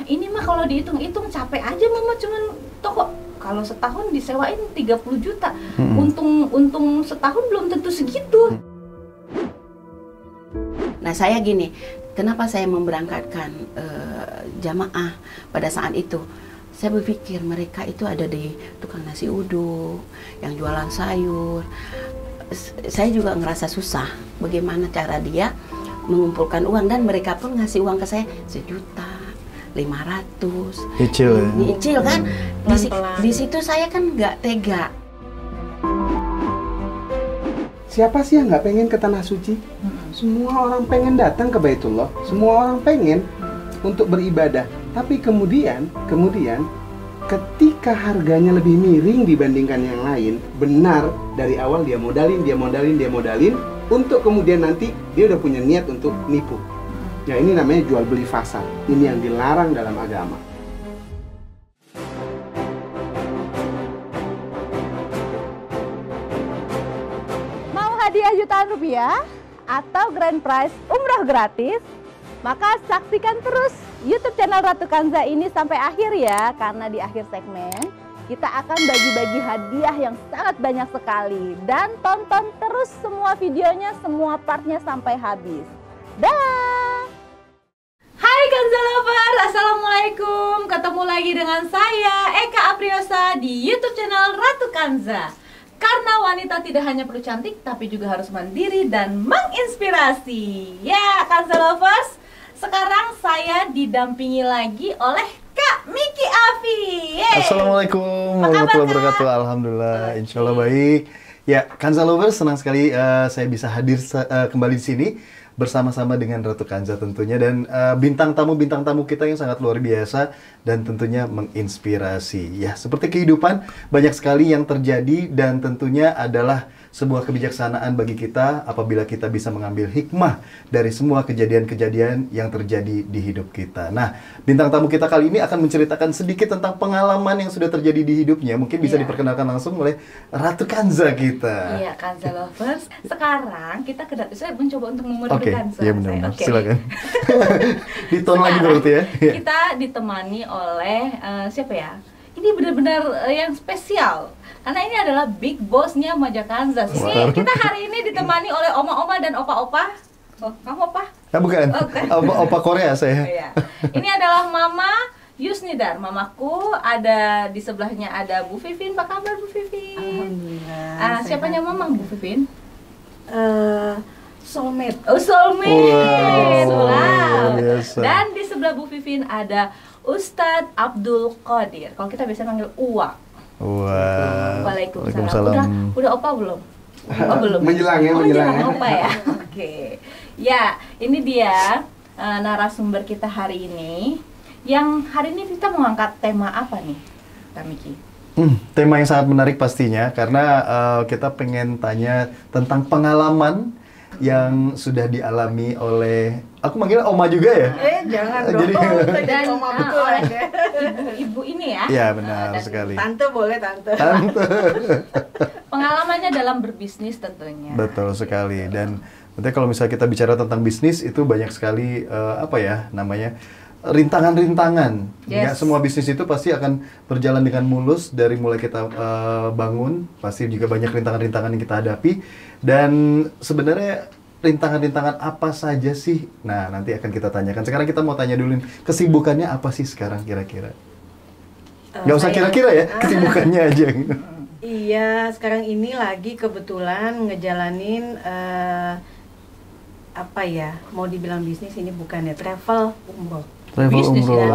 ini mah kalau dihitung-hitung capek aja mama, cuman toko kalau setahun disewain 30 juta. Untung setahun belum tentu segitu. Nah saya gini, kenapa saya memberangkatkan jamaah pada saat itu? Saya berpikir mereka itu ada di tukang nasi uduk, yang jualan sayur. Saya juga ngerasa susah bagaimana cara dia mengumpulkan uang, dan mereka pun ngasih uang ke saya 1.500.000. Nyicil ya? Nyicil kan? Di situ saya kan nggak tega. Siapa sih yang nggak pengen ke Tanah Suci? Semua orang pengen datang ke Baitullah. Semua orang pengen untuk beribadah. Tapi kemudian ketika harganya lebih miring dibandingkan yang lain, benar dari awal dia modalin, untuk kemudian nanti dia udah punya niat untuk nipu. Ya ini namanya jual beli fasad. Ini yang dilarang dalam agama. Mau hadiah jutaan rupiah atau grand prize umroh gratis? Maka saksikan terus YouTube channel Ratu Kanza ini sampai akhir ya, karena di akhir segmen kita akan bagi-bagi hadiah yang sangat banyak sekali. Dan tonton terus semua videonya, semua partnya sampai habis. Dah! Hai Kanza Lover, Assalamualaikum. Ketemu lagi dengan saya Eka Apriosa di YouTube channel Ratu Kanza. Karena wanita tidak hanya perlu cantik, tapi juga harus mandiri dan menginspirasi. Ya Kanza Lovers, sekarang saya didampingi lagi oleh Kak Miki Afi. Yeay. Assalamualaikum warahmatullahi wabarakatuh. Alhamdulillah, insya Allah baik. Ya, Kanza Lovers, senang sekali saya bisa hadir kembali di sini bersama-sama dengan Ratu Kanza tentunya, dan bintang tamu kita yang sangat luar biasa dan tentunya menginspirasi. Ya, seperti kehidupan banyak sekali yang terjadi, dan tentunya adalah sebuah kebijaksanaan bagi kita apabila kita bisa mengambil hikmah dari semua kejadian-kejadian yang terjadi di hidup kita. Nah, bintang tamu kita kali ini akan menceritakan sedikit tentang pengalaman yang sudah terjadi di hidupnya. Mungkin bisa diperkenalkan langsung oleh Ratu Kanza kita. Iya, Kanza Lovers. Sekarang kita saya mencoba untuk memori Kanza. Iya benar. Silakan. Diton lagi berarti ya. Kita ditemani oleh siapa ya? Ini benar-benar yang spesial. Karena ini adalah big boss-nya Maja Kanza. Ini kita hari ini ditemani oleh oma-oma dan opa-opa. Oh, kamu opa? Bukan. Opa Korea saya. Iya. Ini adalah Mama Yusnidar, mamaku. Ada di sebelahnya ada Bu Vivin. Apa kabar Bu Vivin? Alhamdulillah. Siapanya Mama Bu Vivin? Soulmate. Oh, soulmate. Wow. Dan di sebelah Bu Vivin ada Ustadz Abdul Qadir. Kalau kita biasa manggil Uwa. Wow. Waalaikumsalam. Udah opa belum? Oh, belum. Menjelang ya. Opa ya. Oke. Ya, ini dia narasumber kita hari ini. Yang hari ini kita mau angkat tema apa nih, Kak Miki? Tema yang sangat menarik pastinya, karena kita pengen tanya tentang pengalaman yang sudah dialami oleh, aku manggilnya Oma juga ya? Jangan dong. Dan oleh ibu-ibu ini ya? Iya benar sekali. Tante boleh tante. Pengalamannya dalam berbisnis tentunya. Betul sekali. Dan nanti kalau misalnya kita bicara tentang bisnis, itu banyak sekali rintangan-rintangan. Nggak semua bisnis itu pasti akan berjalan dengan mulus dari mulai kita bangun. Pasti juga banyak rintangan-rintangan yang kita hadapi. Dan sebenarnya rintangan-rintangan apa saja sih? Nah, nanti akan kita tanyakan. Sekarang kita mau tanya dulu, kesibukannya apa sih sekarang kira-kira? Nggak usah kira-kira ya, kesibukannya aja. Iya, sekarang ini lagi kebetulan ngejalanin mau dibilang bisnis, ini bukan ya, travel umroh. Bisnis ya,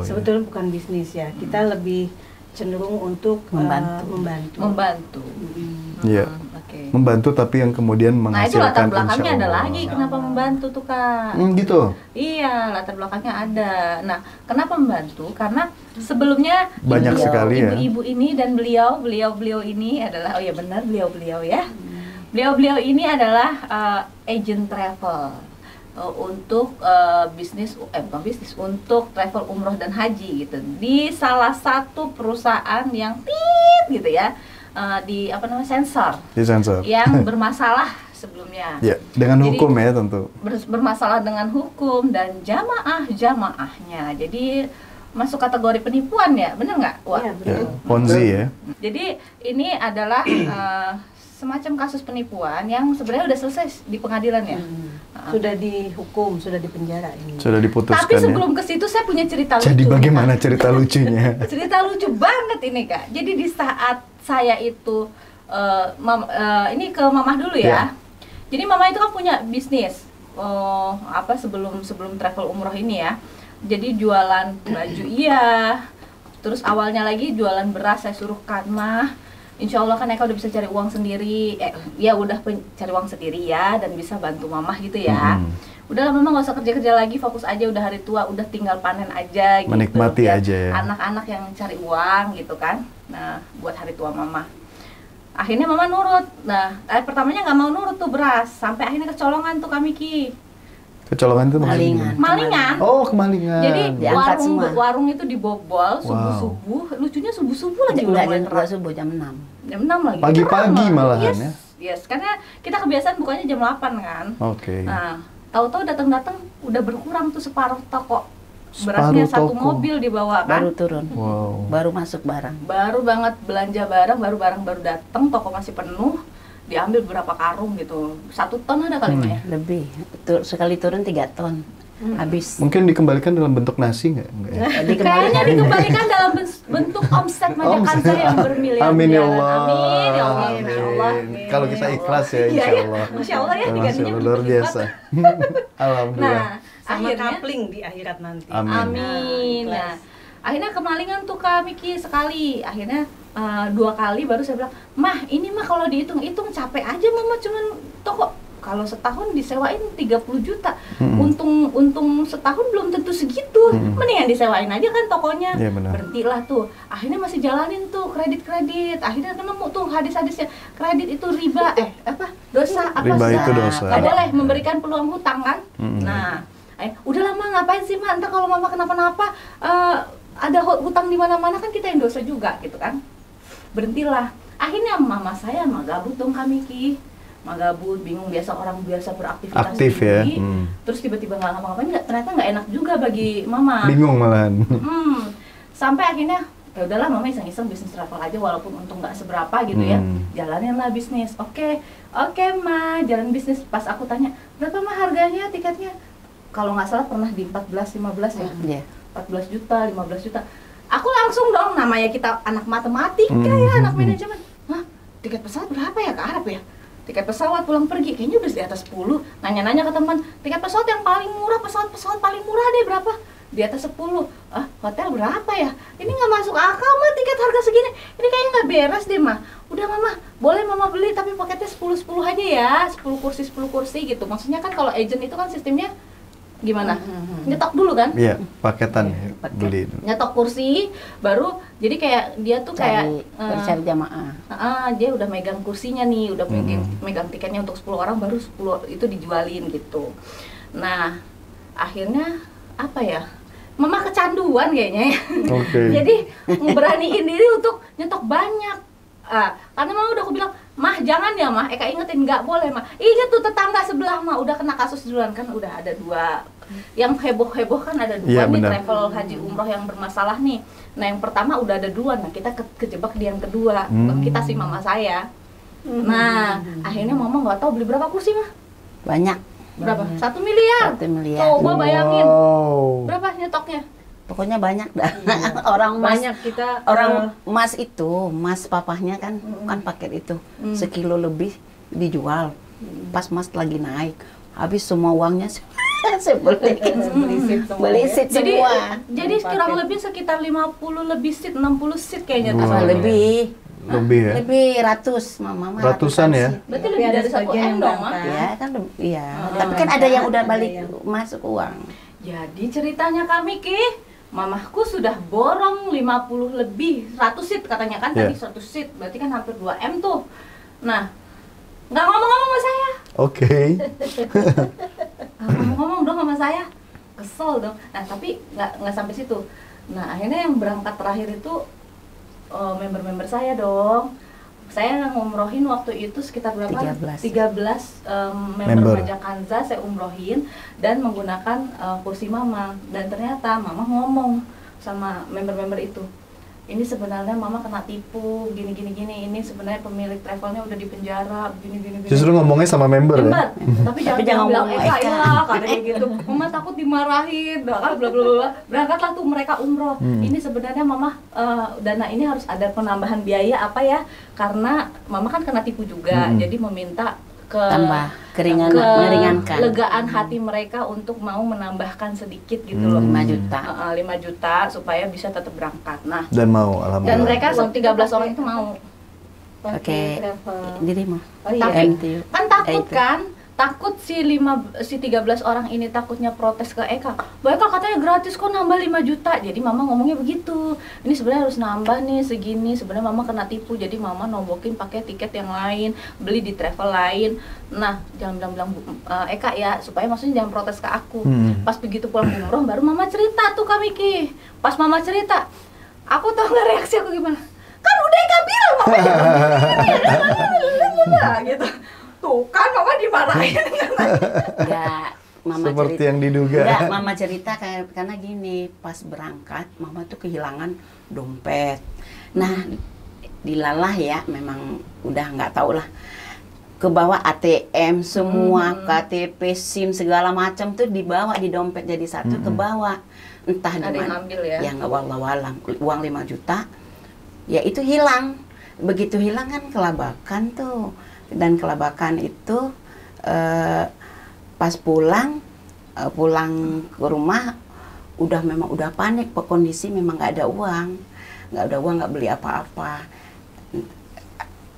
Sebetulnya bukan bisnis ya, kita lebih cenderung untuk membantu. Iya. Membantu, tapi yang kemudian menghasilkan. Nah, itu latar belakangnya ada lagi kenapa membantu tuh Kak. Gitu. Iya, latar belakangnya ada. Nah, kenapa membantu? Karena sebelumnya banyak sekali ya. Ibu-ibu ini dan beliau ini adalah, oh ya benar, beliau ya. Beliau ini adalah agent travel untuk bukan bisnis, untuk travel umroh dan haji gitu, di salah satu perusahaan yang gitu ya, di sensor yang bermasalah sebelumnya. Ya, dengan Jadi, hukum ya tentu. Bermasalah dengan hukum dan jamaahnya. Jadi masuk kategori penipuan ya, bener nggak? Wah. Iya, Ya, betul. Ponzi ya. Jadi ini adalah semacam kasus penipuan yang sebenarnya udah selesai di pengadilan ya. Sudah dihukum, sudah dipenjara ini. Sudah diputuskan Tapi ya. sebelum ke situ saya punya cerita lucu. Jadi bagaimana Kak. cerita lucunya? Cerita lucu banget ini Kak. Jadi di saat saya itu ini ke mamah dulu ya. Ya. Jadi mama itu kan punya bisnis sebelum travel umroh ini ya. Jadi jualan baju iya. Terus awalnya lagi jualan beras saya suruhkan mah. Insya Allah kan Eka udah bisa cari uang sendiri. Ya udah cari uang sendiri ya dan bisa bantu mamah gitu ya. Udahlah mama nggak usah kerja-kerja lagi, fokus aja udah hari tua, udah tinggal panen aja gitu. Menikmati Biar aja ya. Anak-anak yang cari uang gitu kan. Nah, buat hari tua mama. Akhirnya mama nurut. Nah, pertamanya nggak mau nurut tuh beras, sampai akhirnya kecolongan tuh kami Ki. Kecolongan itu maksudnya Malingan. gimana? Malingan. Oh, kemalingan. Jadi Diangkat semua. warung itu dibobol subuh-subuh. Lucunya subuh-subuh lagi udah mulai Enggak terang. subuh jam 6. Jam 6 lagi. Pagi-pagi Terang malahan yes, ya? Yes, karena kita kebiasaan bukanya jam 8 kan. Oke. Nah, tahu-tahu datang-datang udah berkurang tuh separuh toko. Separuh Berasnya satu toko. mobil dibawa kan. Baru turun. Wow. Baru masuk barang. Baru banget belanja barang, barang baru datang, toko masih penuh. Diambil beberapa karung gitu. 1 ton ada kali Mbak ya. Lebih. Sekali turun 3 ton. Habis. Mungkin dikembalikan dalam bentuk nasi nggak? Nggak ya? Kayaknya dikembalikan dalam bentuk omset Majakansa yang bermiliar. Amin ya Allah. Amin ya Allah. Insya Allah. Amin. Kalau kita ikhlas ya, Iya, insya iya. Allah. Masya Allah ya, Masya digantinya Allah, luar berlipat. biasa. Alhamdulillah. Nah, Sama akhirnya kapling di akhirat nanti. Amin. amin. Nah, Nah, akhirnya kemalingan tuh Kak Miki sekali. Akhirnya 2 kali baru saya bilang, "Mah, ini mah kalau dihitung-hitung capek aja mama cuman toko kalau setahun disewain 30 juta. Untung setahun belum tentu segitu. Mendingan disewain aja kan tokonya." Iya, benar. Berhentilah tuh. Akhirnya masih jalanin tuh kredit. Akhirnya nemu tuh hadis-hadisnya. Kredit itu riba, dosa apa Riba sih? itu dosa. Nggak boleh memberikan peluang hutang kan? Nah, udah lama ngapain sih Mak? Ntar kalau mama kenapa-napa ada hutang di mana-mana kan kita yang dosa juga gitu kan? Berhentilah. Akhirnya mama saya magabut dong kami Ki. Magabut, bingung, orang biasa beraktivitas Aktif ya. tinggi. Terus tiba-tiba nggak ngapa-ngapain, ternyata nggak enak juga bagi mama. Bingung malahan. Sampai akhirnya ya udahlah mama iseng-iseng bisnis travel aja walaupun untung nggak seberapa gitu ya. Jalaninlah bisnis. Oke Ma, jalan bisnis. Pas aku tanya, "Berapa mah harganya tiketnya?" Kalau nggak salah pernah di 14-15 ya. Iya. 14 juta, 15 juta. Aku langsung dong, namanya kita anak matematika ya, anak manajemen. Hah, tiket pesawat berapa ya ke Arab ya? Tiket pesawat pulang pergi kayaknya udah di atas 10. Nanya-nanya ke teman, tiket pesawat yang paling murah, pesawat paling murah deh berapa? Di atas 10. Hotel berapa ya? Ini nggak masuk akal mah tiket harga segini. Ini kayaknya nggak beres deh mah. Udah mama, boleh mama beli tapi paketnya 10 aja ya. 10 kursi gitu. Maksudnya kan kalau agent itu kan sistemnya gimana? Nyetok dulu kan? Iya, paketan ya, beli. Nyetok kursi, baru jadi kayak dia tuh kayak Cari jamaah. dia udah megang kursinya nih, udah megang tiketnya untuk 10 orang, baru 10 itu dijualin gitu. Nah, akhirnya apa ya? Mama kecanduan kayaknya ya. Oke. Jadi ngeberaniin diri untuk nyetok banyak. Karena mama udah aku bilang, "Mah jangan ya Mah, Eka ingetin nggak boleh Mah." Iya tuh tetangga sebelah Mah udah kena kasus duluan kan, udah ada 2 yang heboh kan, ada 2 Iya, nih benar. travel haji umroh yang bermasalah nih. Nah yang pertama udah ada duluan, nah kita kejebak di yang kedua, bukan kita sih mama saya. Nah akhirnya mama nggak tahu beli berapa kursi Mah? Banyak. Berapa? 1 miliar. 1 miliar. Coba bayangin Wow. berapa nyetoknya? Pokoknya banyak dah. Orang mas, banyak kita orang mas itu, mas papahnya kan paket itu sekilo lebih dijual. Pas mas lagi naik, habis semua uangnya saya beli seat semua. Jadi kurang lebih sekitar 50 lebih seat, 60 seat kayaknya tuh. Wow. Lebih Lebih ya. lebih ratus mama Ratusan ya? seat. Berarti Tapi lebih ada dari 1 sebagian M yang dong Mah. berangkat. Ya kan, iya. Tapi kan ada yang udah balik masuk uang. Jadi ceritanya kami Ki, mamahku sudah borong 50 lebih 100 seat katanya kan tadi 100 seat, berarti kan hampir 2 M tuh. Nah, nggak ngomong-ngomong sama saya. Oke. Ngomong dong sama saya. Kesel dong. Nah, tapi nggak sampai situ. Nah, akhirnya yang berangkat terakhir itu member-member saya dong. Saya ngumrohin waktu itu sekitar berapa? 13 member Pajak Kanza saya umrohin dan menggunakan kursi mama. Dan ternyata mama ngomong sama member-member itu, ini sebenarnya mama kena tipu, gini. Ini sebenarnya pemilik travelnya udah dipenjara, gini. Justru ngomongnya sama member ya? Tapi jangan bilang Eka ya, kayak gitu. Mama takut dimarahin, bla bla bla. Berangkatlah tuh mereka umroh. Ini sebenarnya mama dana ini harus ada penambahan biaya apa ya? Karena mama kan kena tipu juga, jadi meminta tambah meringankan legaan hati mereka untuk mau menambahkan sedikit gitu loh, 5 juta 5 juta supaya bisa tetap berangkat. Nah, dan mau, alhamdulillah. dan mereka 13 orang itu mau. Oke, dirimu. Oh iya. Kan takut kan? Takut si 13 orang ini takutnya protes ke Eka. Eka katanya gratis kok nambah 5 juta. Jadi mama ngomongnya begitu. Ini sebenarnya harus nambah nih segini. Sebenarnya mama kena tipu. Jadi mama nombokin pakai tiket yang lain, beli di travel lain. Nah, jangan bilang Eka ya, supaya maksudnya jangan protes ke aku. Pas begitu pulang umroh baru mama cerita tuh ke Miki. Pas mama cerita, aku tahu nggak reaksi aku gimana? Kan udah Eka bilang mama jangan gitu. Tuh kan mama dimarahin. Enggak, mama seperti cerita, yang diduga. enggak, mama cerita karena gini, pas berangkat mama tuh kehilangan dompet. Nah, dilalah ya, memang udah nggak tahu lah, kebawa ATM semua, KTP, SIM segala macam tuh dibawa di dompet, jadi satu kebawa, entah di Ada yang mana. ambil ya? Yang walang uang 5 juta ya itu hilang. Begitu hilang kan kelabakan tuh. Dan kelabakan itu pas pulang ke rumah udah panik, kondisi memang nggak ada uang, nggak beli apa-apa,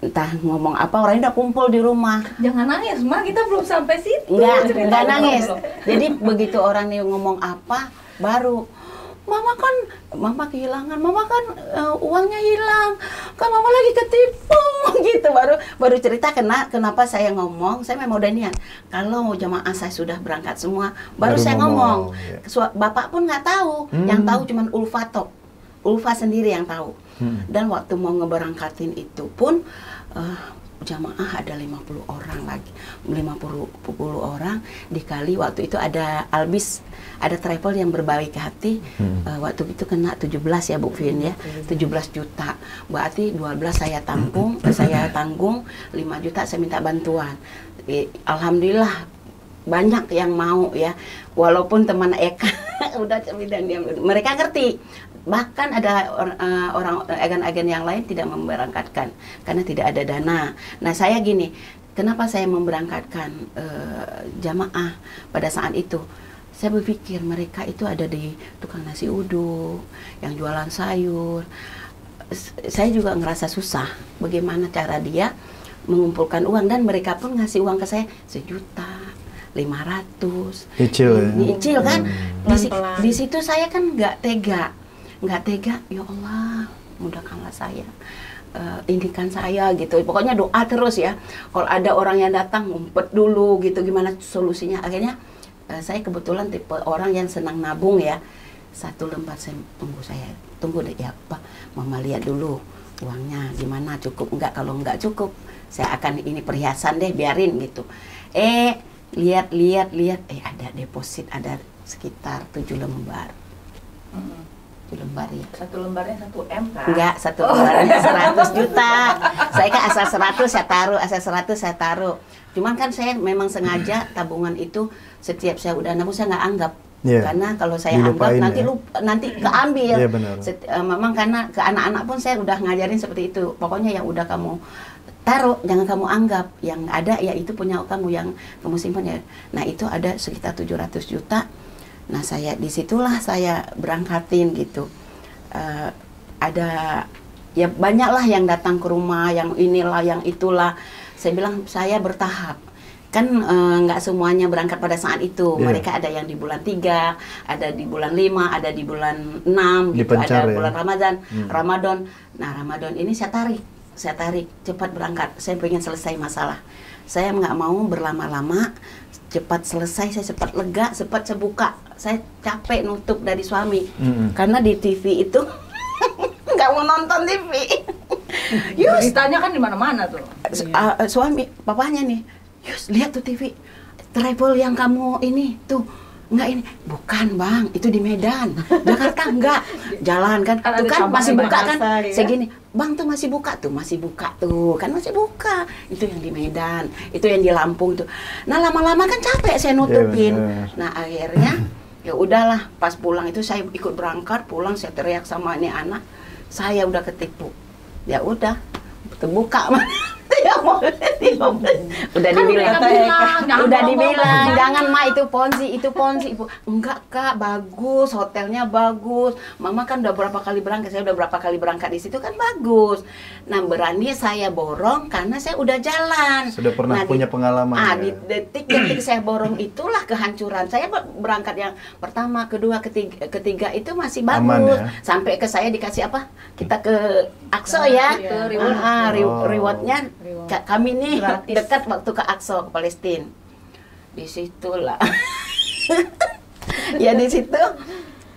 entah ngomong apa, orangnya udah kumpul di rumah. Jangan nangis, Ma, kita belum sampai situ. Nggak nangis. Jadi begitu orang nih ngomong apa, baru mama kehilangan, mama kan uangnya hilang, kan mama lagi ketipu gitu. Baru cerita kenapa saya ngomong. Saya memang udah niat kalau jamaah saya sudah berangkat semua baru saya ngomong. Ya. Bapak pun nggak tahu, yang tahu cuman Ulfa sendiri yang tahu. Dan waktu mau ngeberangkatin itu pun jamaah ada 50 orang lagi, 50 orang dikali waktu itu ada Albis, ada travel yang berbaik hati, waktu itu kena 17 ya Bu Vin ya, 17 juta, berarti 12 saya tanggung, 5 juta saya minta bantuan. Alhamdulillah banyak yang mau ya, walaupun teman Eka udah bilang dia, mereka ngerti. Bahkan ada orang agen-agen yang lain tidak memberangkatkan karena tidak ada dana. Nah saya gini, kenapa saya memberangkatkan jamaah pada saat itu? Saya berpikir mereka itu ada di tukang nasi uduk, yang jualan sayur. Saya juga ngerasa susah bagaimana cara dia mengumpulkan uang, dan mereka pun ngasih uang ke saya 1.500.000. Nyicil kan? Di situ saya kan nggak tega, ya Allah, mudahkanlah saya, indikan saya gitu. Pokoknya doa terus ya. Kalau ada orang yang datang ngumpet dulu gitu, gimana solusinya? Akhirnya saya kebetulan tipe orang yang senang nabung ya. 1 lembar saya tunggu deh ya Pak, mama lihat dulu uangnya gimana, cukup enggak. Kalau enggak cukup saya akan ini perhiasan deh, biarin gitu. Lihat ada deposit, ada sekitar 7 lembar. 1 lembar ya. 1 lembarnya 1 M kan? Enggak, 1 lembarnya 100 juta. Saya kan asal 100 saya taruh. Cuman kan saya memang sengaja tabungan itu setiap saya udah nabung saya nggak anggap. Karena kalau saya anggap nanti keambil. Memang karena ke anak-anak pun saya udah ngajarin seperti itu. Pokoknya yang udah kamu taruh jangan kamu anggap, yang ada ya itu punya kamu, yang kamu simpan ya. Nah itu ada sekitar 700 juta. Nah disitulah saya berangkatin gitu. Ada ya banyaklah yang datang ke rumah, yang inilah yang itulah. Saya bilang saya bertahap, kan nggak semuanya berangkat pada saat itu. Mereka ada yang di bulan 3, ada di bulan 5, ada di bulan 6 gitu, ada bulan Ramadan. Nah Ramadan ini saya tarik cepat berangkat. Saya pengen selesai masalah. Saya nggak mau berlama-lama, cepat selesai, saya cepat lega, cepat saya buka. Saya capek nutup dari suami, karena di TV itu nggak mau nonton TV. Yus, Beritanya kan di mana-mana tuh. suami, papanya nih, Yus lihat tuh TV, travel yang kamu ini tuh. Enggak ini, bukan bang, itu di Medan, Jakarta enggak, jalan kan, Kan tuh ada kan cabang masih di buka kan, Makassar, ya? segini, bang tuh masih buka tuh, kan masih buka, itu yang di Medan, itu yang di Lampung tuh, nah lama-lama kan capek saya nutupin, bener. nah akhirnya ya udahlah, pas pulang itu saya ikut berangkat, pulang saya teriak sama ini anak, saya udah ketipu, ya udah, terbuka mah. Udah Kan dibilang, mereka bilang, jangan udah bohong-bohong dibilang, banyak. jangan mah itu ponzi ibu. Enggak kak, bagus, hotelnya bagus. Mama kan udah berapa kali berangkat, saya udah berapa kali berangkat di situ kan bagus. Nah berani saya borong karena saya udah jalan. Sudah pernah punya pengalaman. Di Ya? detik-detik saya borong itulah kehancuran. Saya berangkat yang pertama, kedua, ketiga itu masih bagus. Aman, ya? Sampai ke saya dikasih apa? Kita ke Akso ya. Ke Rewardnya kami nih Gratis. dekat waktu ke Aqsa, ke Palestina. Di situlah. Ya di situ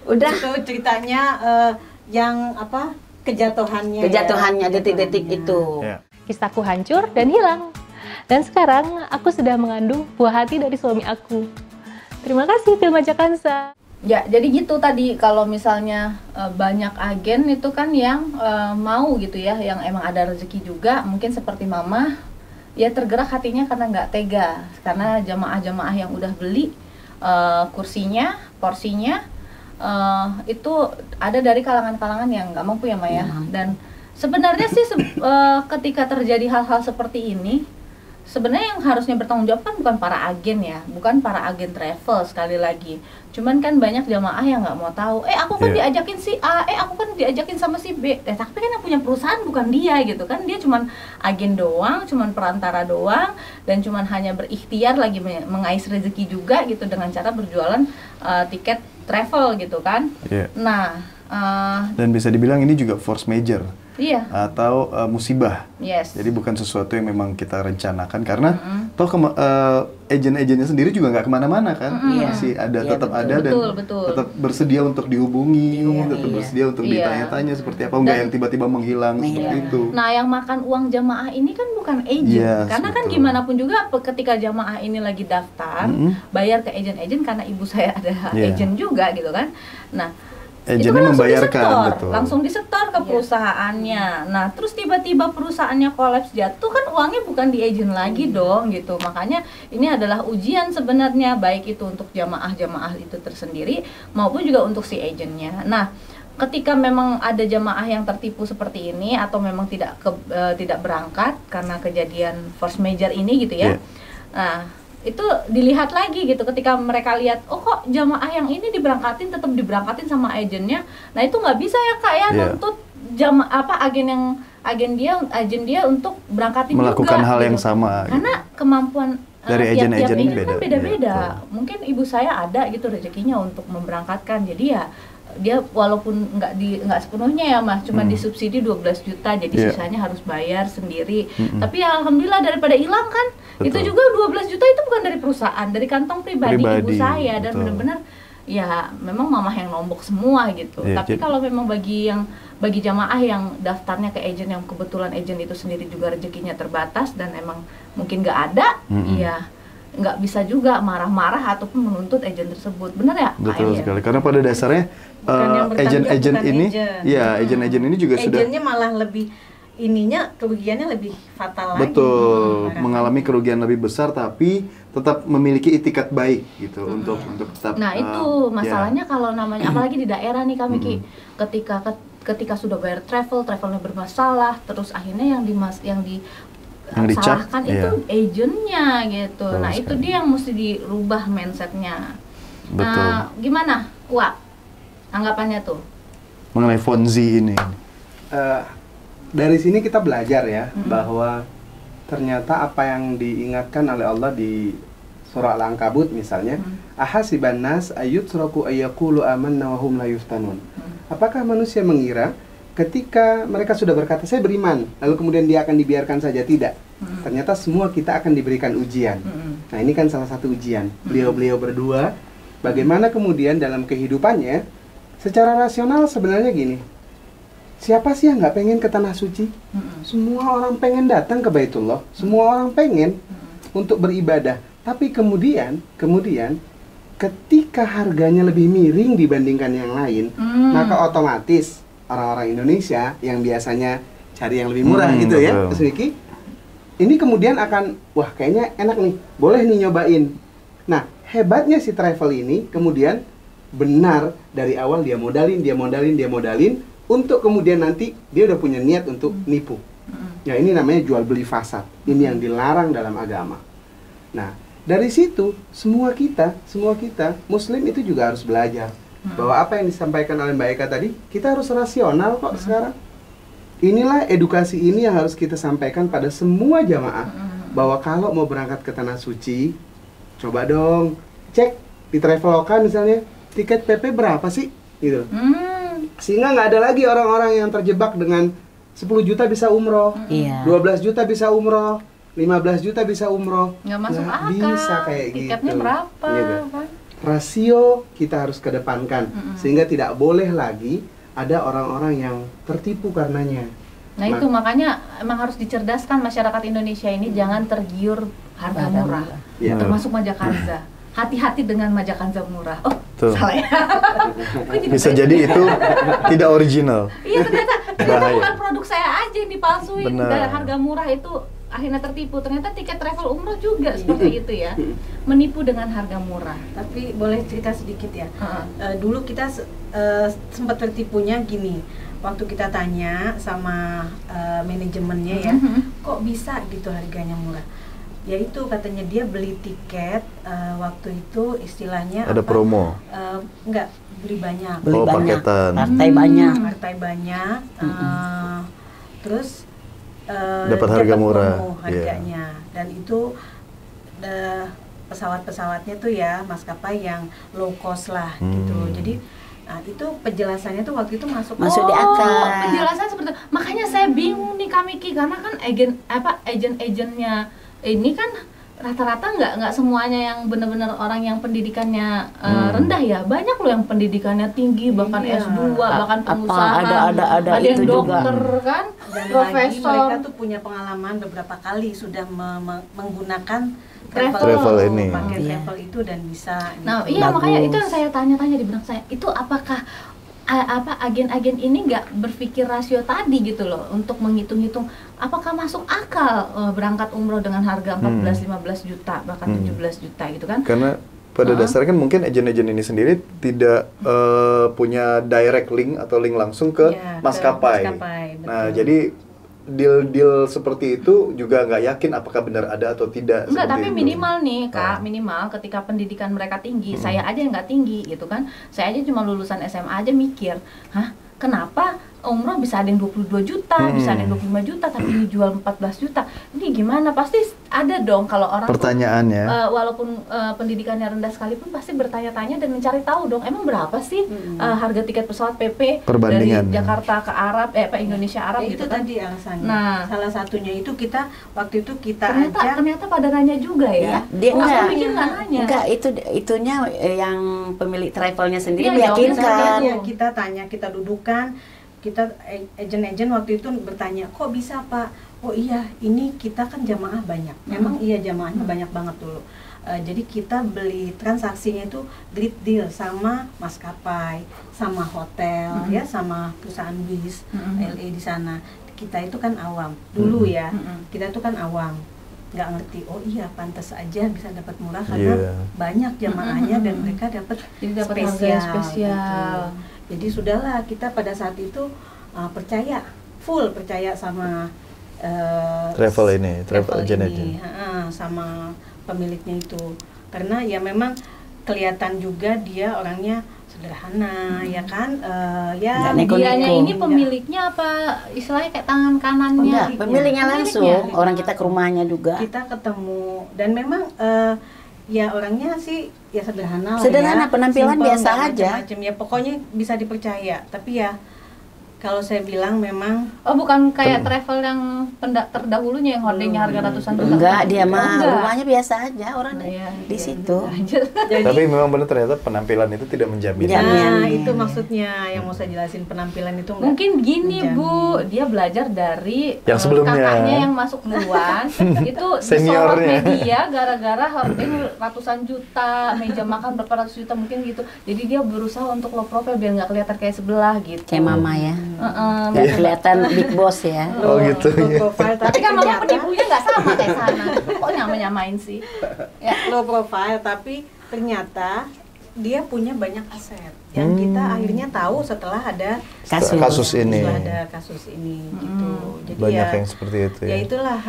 udah Itu ceritanya yang apa kejatuhannya. kejatuhannya detik-detik itu. Ya. Kisahku hancur dan hilang. Dan sekarang aku sudah mengandung buah hati dari suami aku. Terima kasih Film Kanza. Ya, jadi gitu tadi kalau misalnya banyak agen itu kan yang mau gitu ya, yang emang ada rezeki juga, mungkin seperti mama, ya tergerak hatinya karena nggak tega, karena jamaah-jamaah yang udah beli kursinya, porsinya itu ada dari kalangan-kalangan yang nggak mampu ya Maya. Dan sebenarnya sih ketika terjadi hal-hal seperti ini, sebenarnya yang harusnya bertanggung jawab kan bukan para agen ya, bukan para agen travel sekali lagi. Cuman kan banyak jamaah yang nggak mau tahu. Aku kan diajakin si A, aku kan diajakin sama si B. Tapi kan yang punya perusahaan bukan dia gitu kan. Dia cuman agen doang, cuman perantara doang, dan cuman hanya berikhtiar lagi mengais rezeki juga gitu dengan cara berjualan tiket travel gitu kan. Iya. Nah, Dan bisa dibilang ini juga force major. iya. Atau musibah. Yes. Jadi bukan sesuatu yang memang kita rencanakan karena toh agen-agennya sendiri juga nggak kemana-mana kan, masih ada, Iya, tetap betul. ada dan Betul. tetap bersedia untuk dihubungi, tetap iya. bersedia untuk Iya. ditanya-tanya seperti apa, nggak Dan- yang tiba-tiba menghilang seperti itu. Nah, yang makan uang jamaah ini kan bukan agent, Yes, karena kan betul. gimana pun juga ketika jamaah ini lagi daftar, bayar ke agent-agent karena ibu saya ada Iya. agent juga gitu kan. Nah, Agennya itu kan langsung membayarkan, disetor, betul. langsung disetor ke perusahaannya. Nah, terus tiba-tiba perusahaannya kolaps jatuh kan uangnya bukan di agent lagi dong gitu. Makanya ini adalah ujian sebenarnya, baik itu untuk jamaah-jamaah itu tersendiri maupun juga untuk si agentnya. Nah, ketika memang ada jamaah yang tertipu seperti ini atau memang tidak berangkat karena kejadian force major ini gitu ya. Iya. Nah, itu dilihat lagi gitu ketika mereka lihat, oh kok jamaah yang ini tetap diberangkatin sama agennya. Nah, itu nggak bisa ya Kak ya, Iya. nuntut agen dia untuk berangkatin Melakukan juga hal yang gitu. sama. Karena kemampuan Dari tiap-tiap agen-agen agent beda. kan beda-beda. Iya, Mungkin ibu saya ada gitu rezekinya untuk memberangkatkan. Jadi ya dia walaupun nggak sepenuhnya ya Mas, cuma disubsidi 12 juta, jadi Iya. sisanya harus bayar sendiri. Tapi ya alhamdulillah daripada hilang kan. Itu Betul. juga 12 juta itu bukan dari perusahaan, dari kantong pribadi ibu Pribadi, saya, dan betul. benar-benar ya memang mamah yang nombok semua gitu. Iya, Tapi jadi- kalau memang bagi jamaah yang daftarnya ke agent yang kebetulan agent itu sendiri juga rezekinya terbatas dan emang mungkin nggak ada, iya nggak bisa juga marah-marah ataupun menuntut agent tersebut. Benar ya? Kak Betul Emi? sekali. Karena pada dasarnya Bukan yang bertanggung agen-agen jawab, bukan ini, agent. ya agen-agen ini juga sudah Agennya malah lebih kerugiannya lebih fatal lagi. betul Barangkali. mengalami kerugian lebih besar, tapi tetap memiliki itikat baik gitu untuk tetap. Nah itu ya. masalahnya kalau namanya apalagi di daerah nih kami Ki, ketika sudah bayar travelnya bermasalah, terus akhirnya yang dicap, salahkan iya. itu agentnya gitu. Betul Nah itu sekali. dia yang mesti dirubah mindsetnya. Betul. Nah gimana Wak anggapannya tuh? Mengenai Fonzi ini. Dari sini kita belajar ya bahwa ternyata apa yang diingatkan oleh Allah di surah Al-Ankabut misalnya, ahasiban nas ayyutraku ayyaqulu amanna wa hum la yuftanun. Apakah manusia mengira ketika mereka sudah berkata saya beriman, lalu kemudian dia akan dibiarkan saja? Tidak. Ternyata semua kita akan diberikan ujian. Nah, ini kan salah satu ujian. Beliau-beliau berdua bagaimana kemudian dalam kehidupannya secara rasional sebenarnya gini. siapa sih yang nggak pengen ke tanah suci? Semua orang pengen datang ke Baitullah, semua orang pengen untuk beribadah. Tapi kemudian ketika harganya lebih miring dibandingkan yang lain, maka otomatis orang-orang Indonesia yang biasanya cari yang lebih murah gitu ya, betul. Mas Niki, ini kemudian akan, wah kayaknya enak nih, boleh nih nyobain. Nah, hebatnya si travel ini kemudian benar dari awal dia modalin, untuk kemudian nanti dia udah punya niat untuk nipu. Ya ini namanya jual beli fasad. Ini yang dilarang dalam agama. Nah, dari situ semua kita Muslim itu juga harus belajar bahwa apa yang disampaikan oleh Mbak Eka tadi, kita harus rasional kok sekarang. Inilah edukasi ini yang harus kita sampaikan pada semua jamaah bahwa kalau mau berangkat ke tanah suci, coba dong cek di Traveloka misalnya tiket PP berapa sih gitu. Sehingga nggak ada lagi orang-orang yang terjebak dengan 10 juta bisa umroh, 12 juta bisa umroh, 15 juta bisa umroh. Nggak masuk akal. Bisa kayak tiketnya gitu. berapa Gitu. kan? Rasio kita harus kedepankan sehingga tidak boleh lagi ada orang-orang yang tertipu karenanya. Nah itu makanya emang harus dicerdaskan masyarakat Indonesia ini jangan tergiur harga murah, Ya. termasuk Majakanza. Hati-hati dengan Majakanza murah. Oh, Tuh. salah ya. Bisa jadi itu tidak original. Iya ternyata Bahaya. bukan produk saya aja yang dipalsuin. Benar. Dan harga murah itu akhirnya tertipu. Ternyata tiket travel umroh juga seperti itu ya, menipu dengan harga murah. Tapi boleh cerita sedikit ya. Dulu kita sempat tertipunya gini. Waktu kita tanya sama manajemennya ya, kok bisa gitu harganya murah? Ya itu katanya dia beli tiket waktu itu istilahnya Ada promo. Enggak, beli banyak. Beli Oh, banyak, paketan. partai banyak. Partai banyak, terus Dapat harga murah, promo harganya. Dan itu pesawat-pesawatnya tuh ya maskapai yang low cost lah gitu. Jadi itu penjelasannya tuh waktu itu masuk Masuk di akal. Penjelasan seperti itu. Makanya saya bingung nih Kak Miki, karena kan agen-agennya ini kan rata-rata nggak semuanya yang benar-benar orang yang pendidikannya rendah ya. Banyak loh yang pendidikannya tinggi, bahkan Iya. S2, bahkan Apa, pengusaha. ada yang itu juga. dokter kan, dan lagi profesor. mereka tuh punya pengalaman beberapa kali sudah menggunakan Travel ini. pakai Iya. travel itu dan bisa Nah, gitu. iya makanya Bagus. itu yang saya tanya-tanya di benak saya. Itu apakah agen-agen ini nggak berpikir rasio tadi gitu loh untuk menghitung-hitung apakah masuk akal berangkat umroh dengan harga 14-15 juta bahkan 17 juta gitu kan? Karena pada dasarnya kan mungkin agen-agen ini sendiri tidak punya direct link atau link langsung ke Iya, ke maskapai. maskapai, Nah, betul. jadi deal-deal seperti itu juga nggak yakin apakah benar ada atau tidak. Enggak, seperti tapi itu. minimal nih Kak, minimal ketika pendidikan mereka tinggi, saya aja yang nggak tinggi gitu kan. Saya aja cuma lulusan SMA aja mikir, hah kenapa umroh bisa ada yang 22 juta, bisa ada yang 25 juta, tapi dijual 14 juta. Ini gimana? Pasti ada dong kalau orang tuh, Pertanyaannya. walaupun pendidikannya rendah sekalipun pasti bertanya-tanya dan mencari tahu dong, emang berapa sih harga tiket pesawat PP Perbandingan. dari Jakarta ke Arab, Indonesia Arab Ya, gitu itu kan. tadi alasannya. Nah. Salah satunya itu kita waktu itu kita Ternyata pada nanya juga ya. Dia Nggak, saya enggak, pikir nggak nanya. enggak itunya yang pemilik travelnya sendiri Iya dong, meyakinkan. ya, kita tanya, kita dudukan, kita agen-agen waktu itu bertanya, kok bisa Pak? Oh iya, ini kita kan jamaah banyak. Memang iya jamaahnya banyak banget dulu. Jadi kita beli transaksinya itu grid deal sama maskapai, sama hotel, ya, sama perusahaan bis, LA di sana. Kita itu kan awam dulu ya. Kita itu kan awam, nggak ngerti. Oh iya, pantas aja bisa dapat murah karena Iya. banyak jamaahnya dan mereka dapat Jadi dapat harga yang spesial. gitu. Jadi sudahlah kita pada saat itu full percaya sama Travel ini, travel agent ini, sama pemiliknya itu, karena ya memang kelihatan juga dia orangnya sederhana, ya kan, ya Nggak neko-neko. Dianya ini pemiliknya apa istilahnya kayak tangan kanannya? Enggak, pemiliknya langsung. Pemiliknya. Orang kita ke rumahnya juga. kita ketemu dan memang ya orangnya sih ya sederhana lah Sederhana, ya. penampilan Simple, biasa nggak aja. macem-macem. Ya pokoknya bisa dipercaya, tapi ya Kalau saya bilang memang Oh, bukan kayak travel yang terdahulunya yang hordingnya harga ratusan juta. Enggak, dia mah Enggak. rumahnya biasa aja orang Iya, di situ. jadi Tapi memang benar ternyata penampilan itu tidak menjamin. Tidak. nah, Jamin. itu maksudnya yang mau saya jelasin, penampilan itu enggak Mungkin gini menjamin. Bu, dia belajar dari Yang sebelumnya. kakaknya yang masuk duluan itu Seniornya. disorot media gara-gara hoarding ratusan juta, meja makan berapa ratus juta mungkin gitu. Jadi dia berusaha untuk low profile biar nggak kelihatan kayak sebelah gitu. Kayak mama ya. Heeh. Biar kelihatan big boss ya. Oh, gitu, low ya. profile, Tapi kan mama ternyata- penipunya nggak sama kayak sana. Kok nyamain sih? Ya. low profile, tapi ternyata dia punya banyak aset yang kita akhirnya tahu setelah ada Kasus ini. setelah ada kasus ini gitu. Jadi Banyak ya, yang seperti itu ya ya. itulah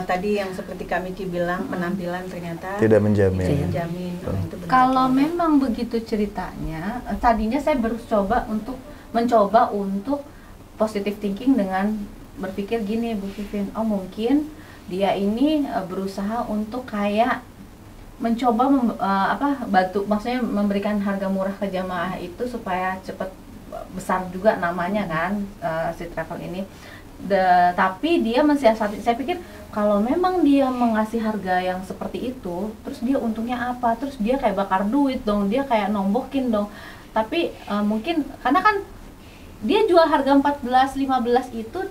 tadi yang seperti Kak Miki bilang, penampilan ternyata Tidak menjamin. tidak menjamin. Itu benar. Kalau memang begitu ceritanya, tadinya saya mencoba untuk positive thinking dengan berpikir gini Bu Vivin, oh mungkin dia ini berusaha untuk kayak mencoba maksudnya memberikan harga murah ke jamaah itu supaya cepat besar juga namanya kan si travel ini. Tapi dia mensiasati, saya pikir kalau memang dia mengasih harga yang seperti itu, terus dia untungnya apa? Terus dia kayak bakar duit dong, dia kayak nombokin dong. Tapi mungkin karena kan dia jual harga 14-15 itu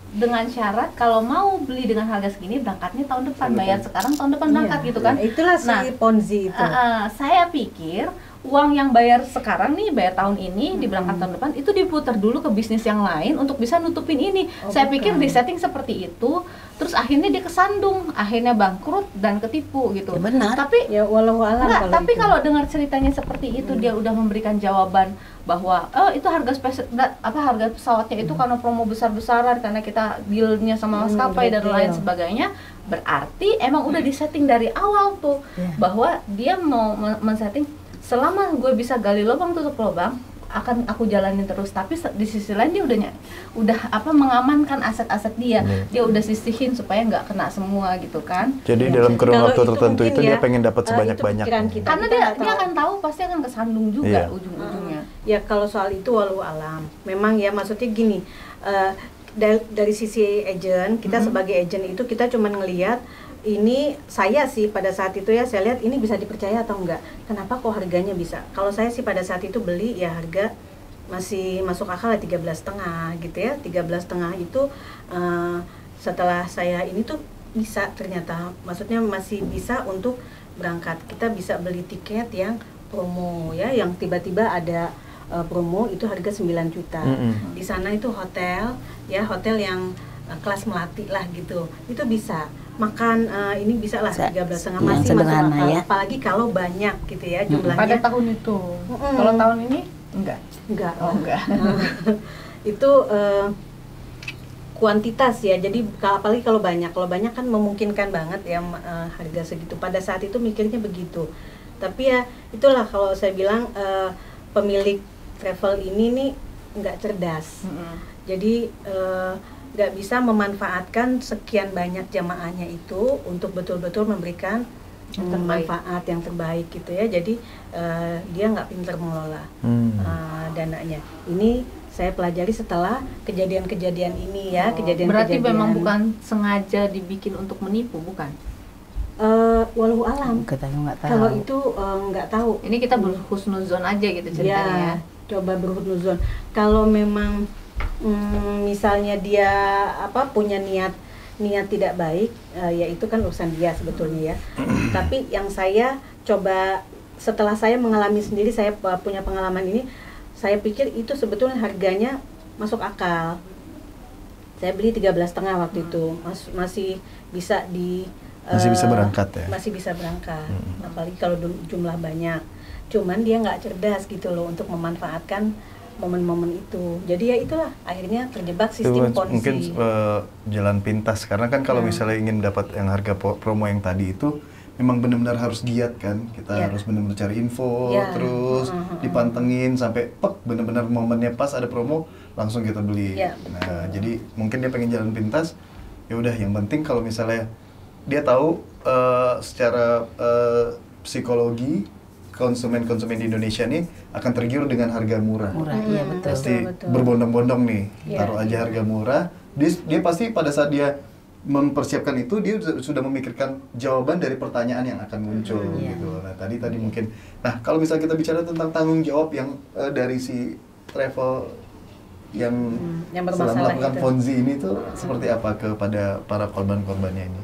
dengan syarat kalau mau beli dengan harga segini berangkatnya tahun depan, bayar sekarang tahun depan berangkat gitu kan. Ya, itulah si Nah, Ponzi itu. saya pikir uang yang bayar sekarang nih, bayar tahun ini, di berangkat tahun depan itu diputar dulu ke bisnis yang lain untuk bisa nutupin ini. Oh, Saya bukan. pikir di setting seperti itu, terus akhirnya dia kesandung, akhirnya bangkrut dan ketipu gitu. Ya benar. Tapi Ya walau alam enggak, kalau tapi itu. kalau dengar ceritanya seperti itu, dia udah memberikan jawaban bahwa oh itu harga harga pesawatnya itu karena promo besar-besaran, karena kita dealnya sama maskapai dan deal. lain sebagainya, berarti emang udah disetting dari awal tuh bahwa dia mau men-setting selama gue bisa gali lubang tutup lubang akan aku jalanin terus. Tapi di sisi lain dia udah mengamankan aset-aset dia, dia udah sisihin supaya nggak kena semua gitu kan. Jadi Ya, dalam kurun kalau waktu itu tertentu mungkin itu dia ya, pengen dapat itu sebanyak-banyaknya. pikiran kita. Karena Kita dia nggak tahu. akan tahu pasti akan kesandung juga Iya. ujung-ujungnya. Ya kalau soal itu walau alam. Memang ya maksudnya gini, dari sisi agent, kita sebagai agent itu kita cuma ngelihat ini, saya sih pada saat itu ya saya lihat ini bisa dipercaya atau enggak. Kenapa kok harganya bisa? Kalau saya sih pada saat itu beli ya harga masih masuk akal ya 13,5 gitu ya. 13,5 itu setelah saya ini tuh bisa ternyata, maksudnya masih bisa untuk berangkat. Kita bisa beli tiket yang promo ya, yang tiba-tiba ada promo itu harga 9 juta. Di sana itu hotel ya, hotel yang kelas melati lah gitu. Itu bisa makan ini bisa lah 13,5 yang masih masuk sederhana akal. ya. Apalagi kalau banyak gitu ya jumlahnya. Pada tahun itu. Kalau tahun ini enggak. Enggak. Oh, enggak. Itu kuantitas ya. Jadi apalagi kalau banyak kan memungkinkan banget ya harga segitu. Pada saat itu mikirnya begitu. Tapi ya itulah kalau saya bilang pemilik travel ini nih nggak cerdas. Jadi nggak bisa memanfaatkan sekian banyak jamaahnya itu untuk betul-betul memberikan manfaat yang terbaik gitu ya. Jadi dia nggak pintar mengelola dananya. Ini saya pelajari setelah kejadian-kejadian ini ya, kejadian-kejadian. Berarti memang bukan sengaja dibikin untuk menipu, bukan? Walau alam. Kita nggak tahu. Kalau itu nggak tahu. Ini kita berhusnuzon aja gitu ceritanya ya. Coba berhusnuzon. Kalau memang misalnya dia punya niat tidak baik, ya itu kan urusan dia sebetulnya ya. Tapi yang saya coba setelah saya mengalami sendiri, saya punya pengalaman ini, saya pikir itu sebetulnya harganya masuk akal. Saya beli 13,5 waktu itu, masih bisa masih bisa berangkat ya. Masih bisa berangkat, apalagi kalau jumlah banyak. Cuman dia nggak cerdas gitu loh untuk memanfaatkan momen-momen itu. Jadi ya itulah akhirnya terjebak sistem Ponzi. Mungkin jalan pintas, karena kan kalau misalnya ingin dapat yang harga promo yang tadi itu memang benar-benar harus giat kan. Kita harus benar-benar cari info, terus dipantengin sampai benar-benar momennya pas ada promo langsung kita beli. Nah, jadi mungkin dia pengen jalan pintas. Ya udah, yang penting kalau misalnya dia tahu secara psikologi konsumen-konsumen di Indonesia nih akan tergiur dengan harga murah. Murah, iya betul. Pasti betul. berbondong-bondong nih, Iya, taruh aja iya. harga murah. Dia pasti pada saat dia mempersiapkan itu dia sudah memikirkan jawaban dari pertanyaan yang akan muncul Iya. gitu. Nah tadi mungkin, nah kalau misalnya kita bicara tentang tanggung jawab yang dari si travel yang yang setelah bermasalah melakukan itu. Ponzi ini tuh seperti apa kepada para korban-korbannya ini?